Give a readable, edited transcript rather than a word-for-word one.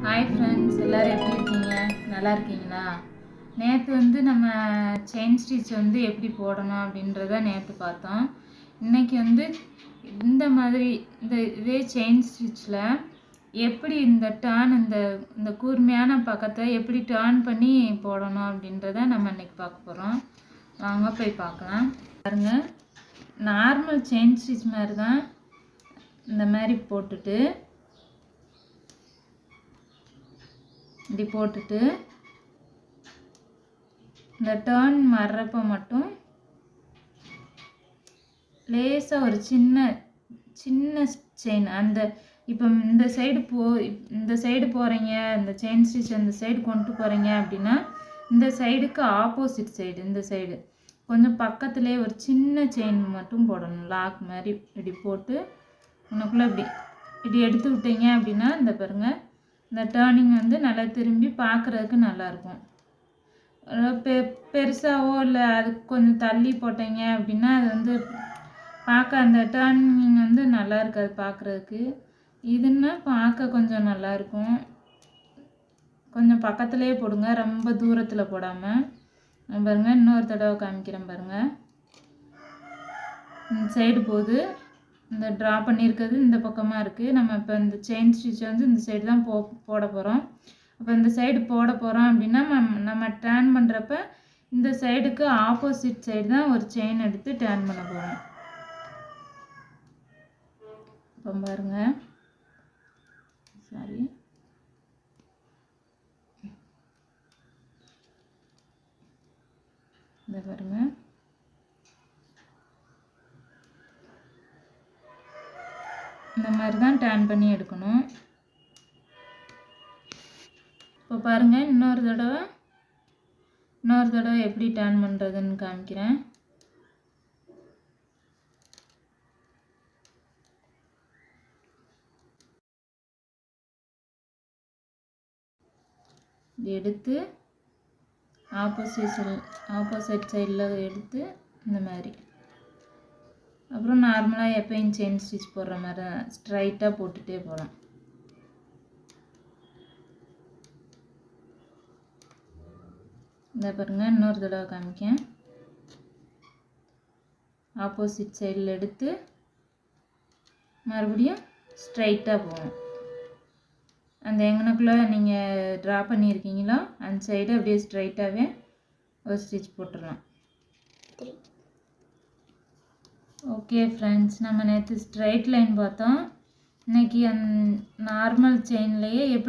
Hi friends, எல்லோரும் எப்படி இருக்கீங்க? நல்லா இருக்கீங்களா? நேற்று நம்ம செயின் ஸ்டிச் எப்படி போடணும் அப்படின்றத நேற்று பார்த்தோம். இன்றைக்கி இந்த மாதிரி இதே செயின் ஸ்டிச்சில் எப்படி இந்த டர்ன் இந்த கூர்மையான பக்கத்தை எப்படி டர்ன் பண்ணி போடணும் அப்படின்றத நம்ம இன்றைக்கி பார்க்க போகிறோம். வாங்க போய் பார்க்கலாம். பாருங்கள், நார்மல் செயின் ஸ்டிச் மாதிரி தான். இந்த மாதிரி போட்டுட்டு இப்படி போட்டுட்டு இந்த டர்ன் வர்றப்போ மட்டும் லேசாக ஒரு சின்ன செயின் இப்போ இந்த சைடு போகிறீங்க, இந்த செயின் ஸ்டிச் இந்த சைடு கொண்டு போகிறீங்க அப்படின்னா இந்த சைடுக்கு ஆப்போசிட் சைடு இந்த சைடு கொஞ்சம் பக்கத்துலேயே ஒரு சின்ன செயின் மட்டும் போடணும். லாக் மாதிரி இப்படி போட்டு உனக்குள்ளே இப்படி எடுத்து விட்டீங்க அப்படின்னா இந்த பாருங்கள், இந்த டேர்னிங் நல்லா திரும்பி பார்க்குறதுக்கு நல்லாயிருக்கும். பெருசாவோ இல்லை அதுக்கு கொஞ்சம் தள்ளி போட்டீங்க அப்படின்னா அது பார்க்க அந்த டேர்னிங் நல்லா இருக்காது பார்க்குறதுக்கு. இதுன்னா பார்க்க கொஞ்சம் நல்லாயிருக்கும். கொஞ்சம் பக்கத்துலேயே போடுங்க, ரொம்ப தூரத்தில் போடாமல். பாருங்கள், இன்னொரு தடவை காமிக்கிறேன் பாருங்கள். இந்த சைடு போகுது, இந்த ட்ரா பண்ணியிருக்கிறது இந்த பக்கமாக இருக்குது. நம்ம இப்போ இந்த செயின் ஸ்டிச் இந்த சைடு தான் போட போகிறோம். அப்போ இந்த சைடு போட போகிறோம் அப்படின்னா நம்ம டர்ன் பண்ணுறப்ப இந்த சைடுக்கு ஆப்போசிட் சைடு தான் ஒரு செயின் எடுத்து டர்ன் பண்ண போகிறோம். இப்போ பாருங்கள், சாரி, இந்த பாருங்கள், இந்த மாதிரி தான் டர்ன் பண்ணி எடுக்கணும். இப்போ பாருங்கள், இன்னொரு தடவை எப்படி டர்ன் பண்ணுறதுன்னு காமிக்கிறேன். இது எடுத்து ஆப்போசிட் சைடில் எடுத்து இந்த மாதிரி, அப்புறம் நார்மலாக எப்பயும் செயின் ஸ்டிச் போடுற மாதிரி ஸ்ட்ரைட்டாக போட்டுகிட்டே போகலாம். இந்த பாருங்கள், இன்னொரு தடவை காமிக்கேன். ஆப்போசிட் சைடில் எடுத்து மறுபடியும் ஸ்ட்ரைட்டாக போகணும். அந்த எங்கனக்குள்ளே நீங்கள் ட்ரா பண்ணியிருக்கீங்களோ அந்த சைடு அப்படியே ஸ்ட்ரைட்டாகவே ஒரு ஸ்டிச் போட்டுடலாம். ஓகே ஃப்ரெண்ட்ஸ், நம்ம நேற்று ஸ்ட்ரைட் லைன் பார்த்தோம். இன்றைக்கி நார்மல் செயின்லேயே எப்படி